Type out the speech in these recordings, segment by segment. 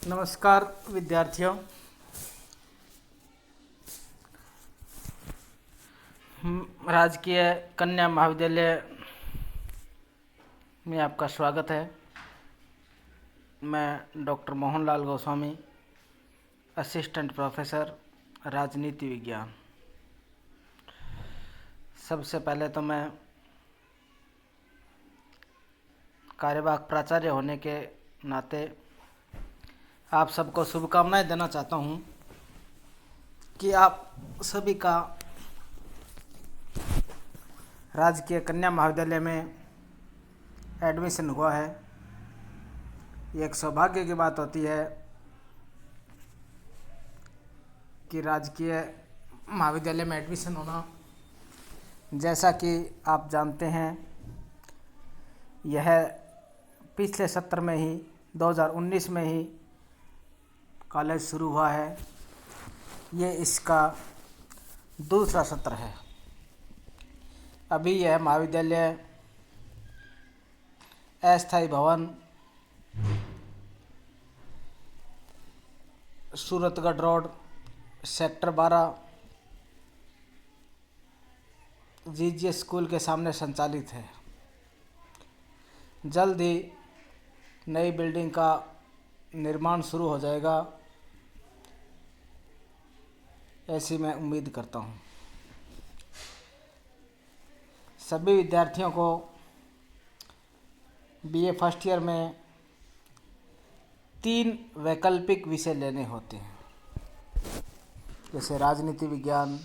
नमस्कार विद्यार्थियों। राजकीय कन्या महाविद्यालय में आपका स्वागत है। मैं doctor Mohanlal Goswami, assistant professor राजनीति विज्ञान। सबसे पहले तो मैं कार्यवाहक प्राचार्य होने के नाते आप सबको शुभकामनाएं देना चाहता हूं कि आप सभी का राजकीय कन्या महाविद्यालय में एडमिशन हुआ है। ये एक सौभाग्य की बात होती है कि राजकीय महाविद्यालय में एडमिशन होना। जैसा कि आप जानते हैं, यह पिछले सत्र में ही 2019 में ही कॉलेज शुरू हुआ है। ये इसका दूसरा सत्र है। अभी यह महाविद्यालय अस्थायी भवन, Suratgarh road, sector 12, GGS school के सामने संचालित है। जल्द ही नई बिल्डिंग का निर्माण शुरू हो जाएगा, ऐसी मैं उम्मीद करता हूँ। सभी विद्यार्थियों को बीए फर्स्ट ईयर में 3 वैकल्पिक विषय लेने होते हैं, जैसे राजनीति विज्ञान,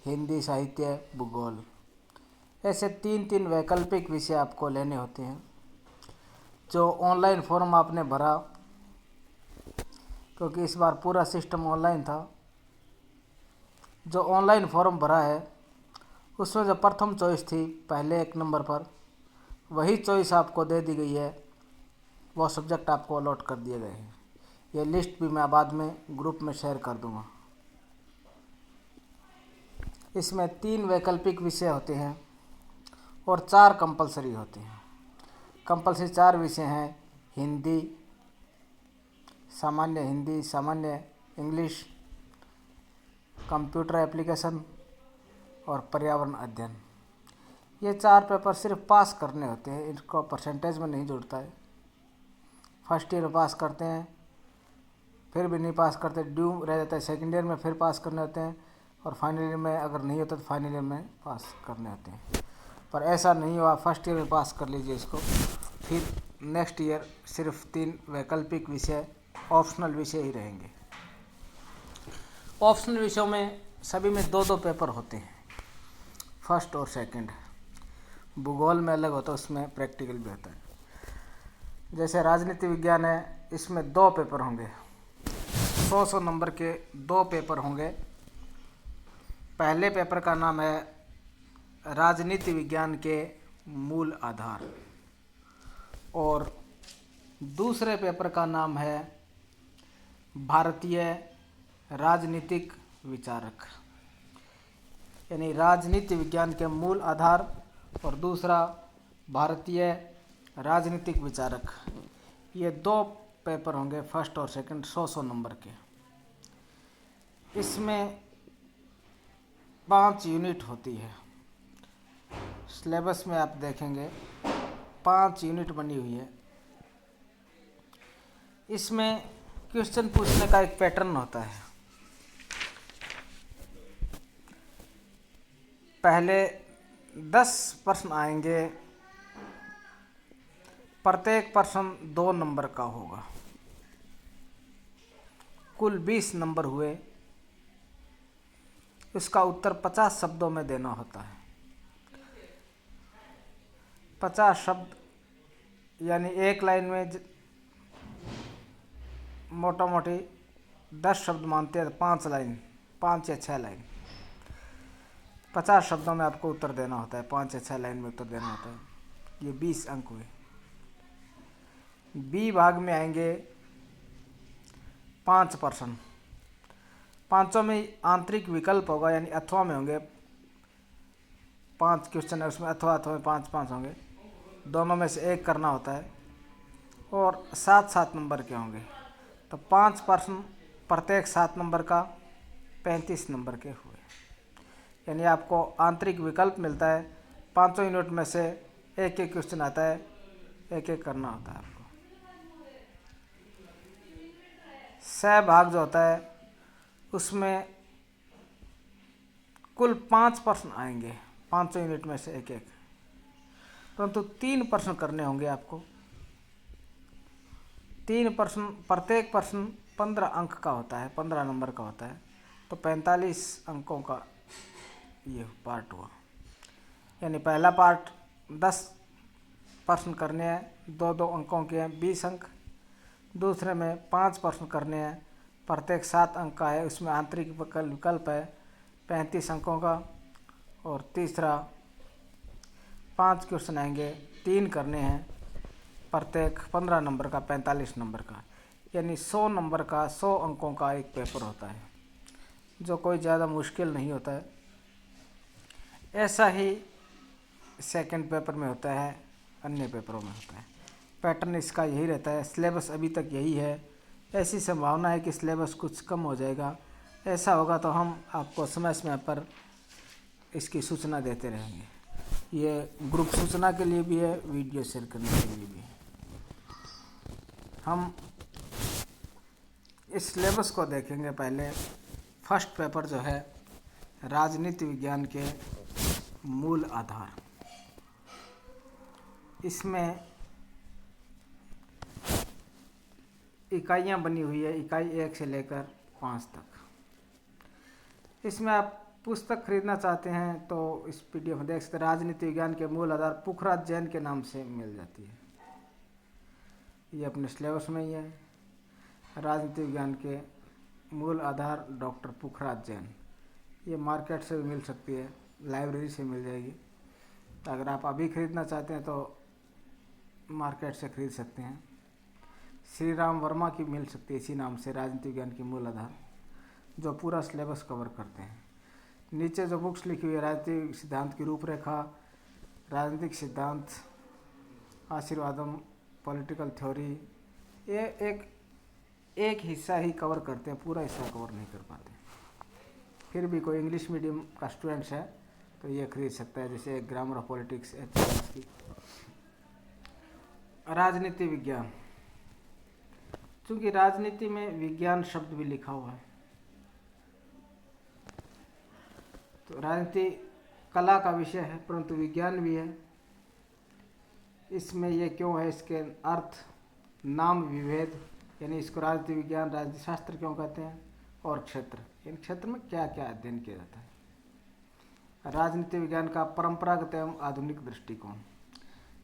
हिंदी साहित्य, भूगोल। ऐसे 3 वैकल्पिक विषय आपको लेने होते हैं। जो ऑनलाइन फॉर्म आपने भरा, क्योंकि इस बार पूरा सिस्टम ऑनलाइन था, जो ऑनलाइन फॉर्म भरा है उसमें जो प्रथम चॉइस थी पहले 1 नंबर पर, वही चॉइस आपको दे दी गई है। वो सब्जेक्ट आपको अलॉट कर दिए गए हैं। ये लिस्ट भी मैं बाद में ग्रुप में शेयर कर दूंगा। इसमें 3 वैकल्पिक विषय होते हैं और 4 कंपलसरी होते हैं। कंपलसरी 4 विषय हैं: हिंदी, सामान्य इंग्लिश, कंप्यूटर एप्लीकेशन और पर्यावरण अध्ययन। ये 4 पेपर सिर्फ पास करने होते हैं, इनको परसेंटेज में नहीं जुड़ता है। फर्स्ट ईयर में पास करते हैं, फिर भी नहीं पास करते, ड्यू रह जाता है। सेकेंड ईयर में फिर पास करने होते हैं, और फाइनल ईयर में अगर नहीं होता तो फाइनल ईयर में पास करने होते हैं। पर ऐसा नहीं हुआ, फर्स्ट ईयर में पास कर लीजिए इसको, फिर नेक्स्ट ईयर सिर्फ 3 वैकल्पिक विषय, ऑप्शनल विषय ही रहेंगे। ऑप्शनल विषयों में सभी में 2 पेपर होते हैं, फर्स्ट और सेकंड। भूगोल में अलग होता है, उसमें प्रैक्टिकल भी होता है। जैसे राजनीति विज्ञान है, इसमें 2 पेपर होंगे। 100 नंबर के 2 पेपर होंगे। पहले पेपर का नाम है राजनीति विज्ञान के मूल आधार, और दूसरे पेपर का नाम है भारतीय राजनीतिक विचारक। यानी राजनीति विज्ञान के मूल आधार और दूसरा भारतीय राजनीतिक विचारक। ये 2 पेपर होंगे, फर्स्ट और सेकंड, 100 नंबर के। इसमें 5 यूनिट होती है। सिलेबस में आप देखेंगे 5 यूनिट बनी हुई है। इसमें क्वेश्चन पूछने का एक पैटर्न होता है। पहले 10 प्रश्न आएंगे, प्रत्येक प्रश्न 2 नंबर का होगा। कुल 20 नंबर हुए। इसका उत्तर 50 शब्दों में देना होता है। 50 शब्द यानी एक लाइन में मोटा मोटी 10 शब्द मानते हैं, 5 लाइन, 5 या 6 लाइन। 50 शब्दों में आपको उत्तर देना होता है, 5 या 6 लाइन में उत्तर देना होता है। ये 20 अंक हुए। बी भाग में आएंगे 5 प्रश्न। 5 में आंतरिक विकल्प होगा, यानी अथवा में होंगे। 5 क्वेश्चन है, उसमें अथवा में 5 होंगे। दोनों में से एक करना होता है, और 7 नंबर के होंगे। तो तो 5 प्रश्न प्रत्येक 7 नंबर का 35 नंबर के हुए। यानी आपको आंतरिक विकल्प मिलता है, 5 यूनिट में से एक एक क्वेश्चन आता है, एक एक करना होता है आपको। सहभाग जो होता है उसमें कुल 5 प्रश्न आएंगे, 500 यूनिट में से एक एक, परंतु 3 प्रश्न करने होंगे आपको। 3 प्रश्न, प्रत्येक प्रश्न 15 अंक का होता है, 15 नंबर का होता है, तो 45 अंकों का ये पार्ट हुआ। यानी पहला पार्ट 10 प्रश्न करने हैं, 2-2 अंकों के हैं, 20 अंक। दूसरे में 5 प्रश्न करने हैं, प्रत्येक 7 अंक का है, उसमें आंतरिक विकल्प है 35 अंकों का। और तीसरा 5 क्वेश्चन आएंगे, 3 करने हैं, प्रत्येक 15 नंबर का, 45 नंबर का। यानी 100 नंबर का, 100 अंकों का एक पेपर होता है, जो कोई ज़्यादा मुश्किल नहीं होता है। ऐसा ही सेकंड पेपर में होता है, अन्य पेपरों में होता है। पैटर्न इसका यही रहता है, सिलेबस अभी तक यही है। ऐसी संभावना है कि सिलेबस कुछ कम हो जाएगा। ऐसा होगा तो हम आपको समय समय पर इसकी सूचना देते रहेंगे। ये ग्रुप सूचना के लिए भी है, वीडियो शेयर करने के लिए भी है। हम इस सिलेबस को देखेंगे। पहले फर्स्ट पेपर जो है राजनीति विज्ञान के मूल आधार, इसमें इकाइयाँ बनी हुई है, इकाई 1 से लेकर 5 तक। इसमें आप पुस्तक खरीदना चाहते हैं तो इस PDF में देख सकते हैं। राजनीति विज्ञान के मूल आधार पुखराज जैन के नाम से मिल जाती है, ये अपने सिलेबस में ही है। राजनीति विज्ञान के मूल आधार डॉक्टर पुखराज जैन, ये मार्केट से भी मिल सकती है, लाइब्रेरी से मिल जाएगी। तो अगर आप अभी खरीदना चाहते हैं तो मार्केट से खरीद सकते हैं। श्री राम वर्मा की मिल सकती है इसी नाम से, राजनीति विज्ञान के मूल आधार, जो पूरा सिलेबस कवर करते हैं। नीचे जो बुक्स लिखी हुई है, राजनीतिक सिद्धांत की रूपरेखा, राजनीतिक सिद्धांत, आशीर्वादम, पॉलिटिकल थ्योरी, ये एक हिस्सा ही कवर करते हैं, पूरा हिस्सा कवर नहीं कर पाते। फिर भी कोई इंग्लिश मीडियम का स्टूडेंट्स है तो ये खरीद सकता है, जैसे ग्रामर ऑफ पॉलिटिक्स की। राजनीति विज्ञान, चूँकि राजनीति में विज्ञान शब्द भी लिखा हुआ है, तो राजनीति कला का विषय है परंतु विज्ञान भी है। इसमें ये क्यों है, इसके अर्थ, नाम विभेद, यानी इसको राजनीति विज्ञान, राजनीति शास्त्र क्यों कहते हैं, और क्षेत्र, इन क्षेत्र में क्या क्या अध्ययन किया जाता है। राजनीति विज्ञान का परंपरागत एवं आधुनिक दृष्टिकोण।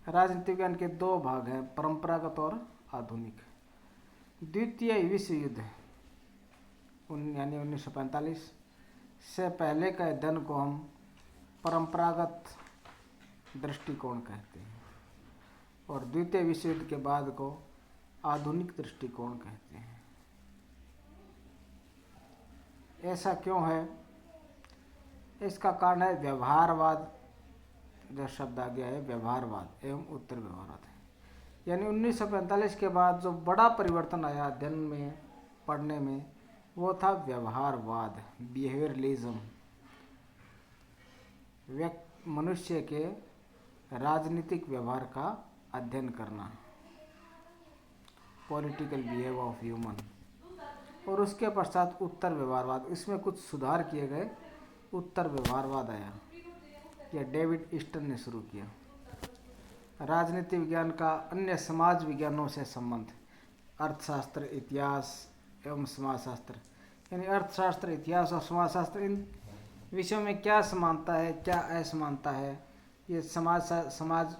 राजनीति विज्ञान के 2 भाग हैं, परंपरागत और आधुनिक। द्वितीय विश्व युद्ध यानी 1945 से पहले के अध्ययन को हम परंपरागत दृष्टिकोण कहते हैं, और द्वितीय विश्व युद्ध के बाद को आधुनिक दृष्टिकोण कहते हैं। ऐसा क्यों है, इसका कारण है व्यवहारवाद, जो शब्द आ गया है व्यवहारवाद एवं उत्तर व्यवहारवाद है। यानी 1945 के बाद जो बड़ा परिवर्तन आया अध्ययन में, पढ़ने में, वो था व्यवहारवाद, बिहेवियरलिज्म। मनुष्य के राजनीतिक व्यवहार का अध्ययन करना, पॉलिटिकल बिहेवियर ऑफ ह्यूमन। और उसके पश्चात उत्तर व्यवहारवाद, इसमें कुछ सुधार किए गए, उत्तर व्यवहारवाद आया, यह डेविड ईस्टन ने शुरू किया। राजनीति विज्ञान का अन्य समाज विज्ञानों से संबंध, अर्थशास्त्र, इतिहास एवं समाजशास्त्र। यानी अर्थशास्त्र, इतिहास और समाजशास्त्र, इन विषयों में क्या समानता है, क्या असमानता है, ये समाज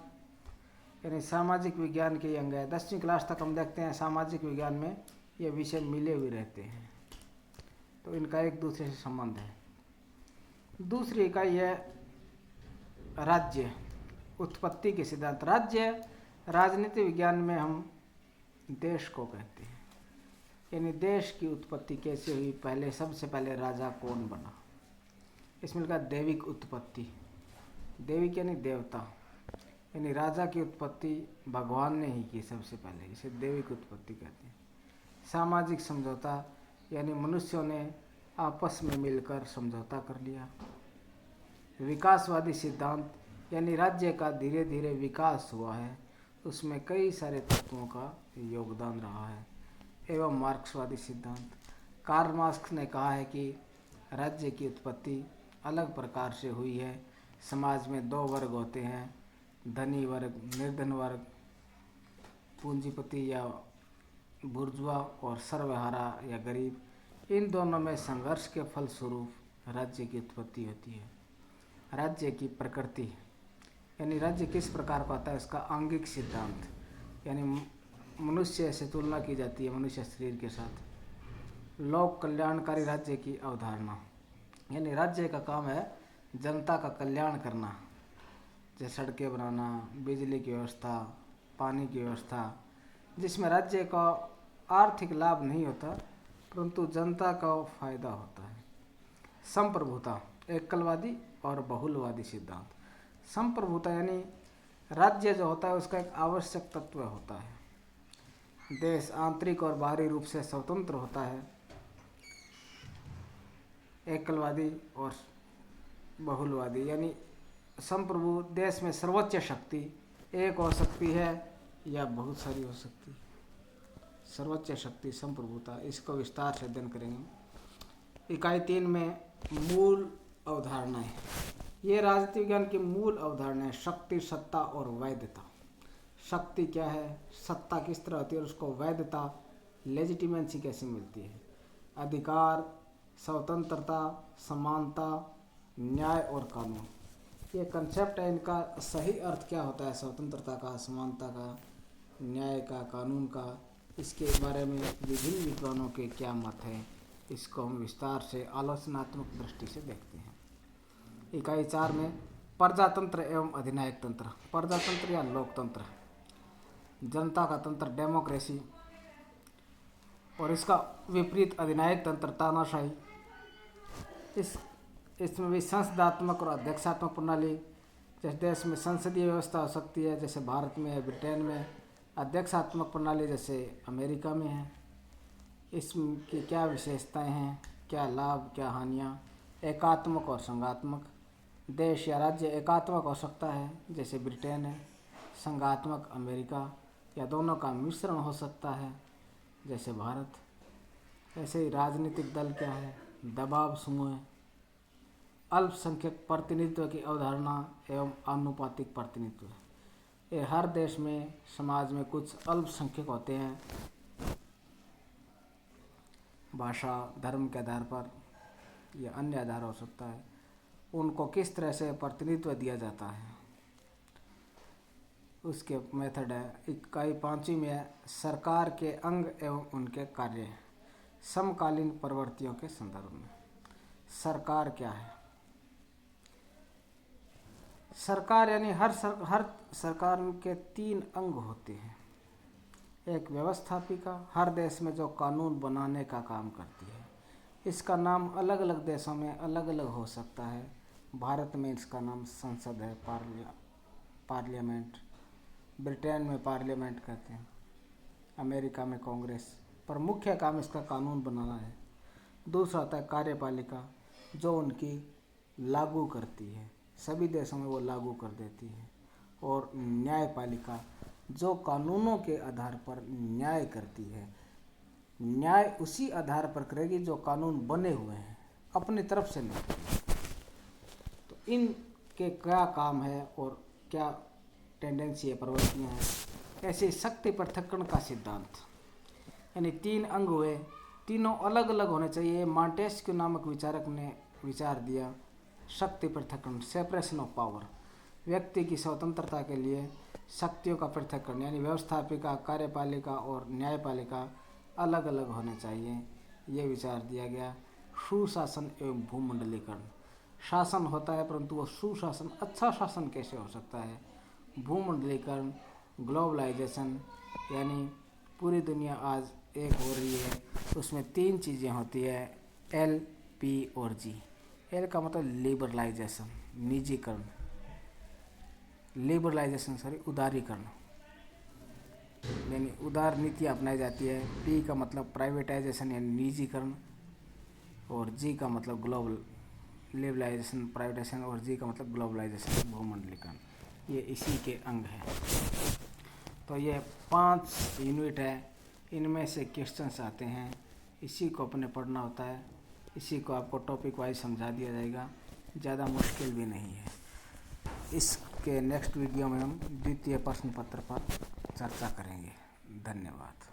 यानी सामाजिक विज्ञान के अंग है। 10वीं क्लास तक हम देखते हैं सामाजिक विज्ञान में ये विषय मिले हुए रहते हैं, तो इनका एक दूसरे से संबंध है। दूसरी इकाई है राज्य, उत्पत्ति के सिद्धांत। राज्य राजनीति विज्ञान में हम देश को कहते हैं, यानी देश की उत्पत्ति कैसे हुई, पहले सबसे पहले राजा कौन बना। इसमें लिखा दैविक उत्पत्ति, दैविक यानी देवता, यानी राजा की उत्पत्ति भगवान ने ही की सबसे पहले, इसे दैविक उत्पत्ति कहते हैं। सामाजिक समझौता यानी मनुष्यों ने आपस में मिलकर समझौता कर लिया। विकासवादी सिद्धांत यानी राज्य का धीरे धीरे विकास हुआ है, उसमें कई सारे तत्वों का योगदान रहा है। एवं मार्क्सवादी सिद्धांत, कार्ल मार्क्स ने कहा है कि राज्य की उत्पत्ति अलग प्रकार से हुई है। समाज में दो वर्ग होते हैं, धनी वर्ग, निर्धन वर्ग, पूंजीपति या बुर्जुआ और सर्वहारा या गरीब। इन दोनों में संघर्ष के फलस्वरूप राज्य की उत्पत्ति होती है। राज्य की प्रकृति यानी राज्य किस प्रकार का होता है, इसका आंगिक सिद्धांत यानी मनुष्य से तुलना की जाती है मनुष्य शरीर के साथ। लोक कल्याणकारी राज्य की अवधारणा यानी राज्य का काम है जनता का कल्याण करना, जैसे सड़कें बनाना, बिजली की व्यवस्था, पानी की व्यवस्था, जिसमें राज्य का आर्थिक लाभ नहीं होता परंतु जनता का फायदा होता है। संप्रभुता, एकलवादी और बहुलवादी सिद्धांत। संप्रभुता यानी राज्य जो होता है उसका एक आवश्यक तत्व होता है। देश आंतरिक और बाहरी रूप से स्वतंत्र होता है। एकलवादी और बहुलवादी यानी संप्रभु देश में सर्वोच्च शक्ति एक हो सकती है या बहुत सारी हो सकती है। सर्वोच्च शक्ति संप्रभुता, इसको विस्तार से अध्ययन करेंगे। इकाई 3 में मूल अवधारणाएं। ये राजनीति विज्ञान की मूल अवधारणाएं शक्ति, सत्ता और वैधता। शक्ति क्या है, सत्ता किस तरह होती है और उसको वैधता लेजिटिमेंसी कैसे मिलती है। अधिकार, स्वतंत्रता, समानता, न्याय और कानून, ये कंसेप्ट है। इनका सही अर्थ क्या होता है, स्वतंत्रता का, समानता का, न्याय का, कानून का, इसके बारे में विभिन्न विद्वानों के क्या मत हैं, इसको हम विस्तार से आलोचनात्मक दृष्टि से देखते हैं। इकाई 4 में प्रजातंत्र एवं अधिनायक तंत्र। प्रजातंत्र या लोकतंत्र, जनता का तंत्र डेमोक्रेसी, और इसका विपरीत अधिनायक तंत्र तानाशाही। इसमें भी संसदात्मक और अध्यक्षात्मक प्रणाली, जैसे देश में संसदीय व्यवस्था हो सकती है जैसे भारत में है, ब्रिटेन में। अध्यक्षात्मक प्रणाली जैसे अमेरिका में है। इसकी क्या विशेषताएं हैं, क्या लाभ, क्या हानियाँ। एकात्मक और संघात्मक, देश या राज्य एकात्मक हो सकता है जैसे ब्रिटेन है, संघात्मक अमेरिका, या दोनों का मिश्रण हो सकता है जैसे भारत। ऐसे ही राजनीतिक दल क्या है, दबाव समूह, अल्पसंख्यक प्रतिनिधित्व की अवधारणा एवं आनुपातिक प्रतिनिधित्व। ये हर देश में समाज में कुछ अल्पसंख्यक होते हैं, भाषा, धर्म के आधार पर या अन्य आधार हो सकता है, उनको किस तरह से प्रतिनिधित्व दिया जाता है उसके मेथड है। इकाई 5 में है सरकार के अंग एवं उनके कार्य, समकालीन प्रवृत्तियों के संदर्भ में। सरकार क्या है, सरकार यानी हर सरकार के 3 अंग होते हैं। एक व्यवस्थापिका, हर देश में जो कानून बनाने का काम करती है। इसका नाम अलग अलग देशों में अलग अलग हो सकता है। भारत में इसका नाम संसद है, पार्लियामेंट। ब्रिटेन में पार्लियामेंट कहते हैं, अमेरिका में कांग्रेस। पर मुख्य काम इसका कानून बनाना है। दूसरा होता है कार्यपालिका, जो उनकी लागू करती है, सभी देशों में वो लागू कर देती है। और न्यायपालिका, जो कानूनों के आधार पर न्याय करती है। न्याय उसी आधार पर करेगी जो कानून बने हुए हैं, अपनी तरफ से नहीं करेगी। तो इनके क्या काम है और क्या टेंडेंसी है, प्रवृत्तियाँ हैं। ऐसे शक्ति पृथक्करण का सिद्धांत, यानी 3 अंग हुए, तीनों अलग अलग होने चाहिए। मॉन्टेस्क्यू नामक विचारक ने विचार दिया शक्ति पृथक्करण, सेपरेशन ऑफ पावर। व्यक्ति की स्वतंत्रता के लिए शक्तियों का पृथक्करण, यानी व्यवस्थापिका, कार्यपालिका और न्यायपालिका अलग अलग होने चाहिए, ये विचार दिया गया। सुशासन एवं भूमंडलीकरण, शासन होता है परंतु वो सुशासन, अच्छा शासन कैसे हो सकता है। भूमंडलीकरण, ग्लोबलाइजेशन, यानी पूरी दुनिया आज एक हो रही है, उसमें 3 चीज़ें होती है, L, P और G। एल का मतलब लिबरलाइजेशन, निजीकरण, उदारीकरण। यानी उदार नीतियाँ अपनाई जाती है। पी का मतलब प्राइवेटाइजेशन यानी निजीकरण, और जी का मतलब ग्लोबल लिबरलाइजेशन प्राइवेटाइजेशन, और जी का मतलब ग्लोबलाइजेशन भूमंडलीकरण। ये इसी के अंग हैं। तो ये 5 यूनिट है, इनमें से क्वेश्चंस आते हैं, इसी को अपने पढ़ना होता है। इसी को आपको टॉपिक वाइज समझा दिया जाएगा, ज़्यादा मुश्किल भी नहीं है। इसके नेक्स्ट वीडियो में हम द्वितीय प्रश्न पत्र पर चर्चा करेंगे। धन्यवाद।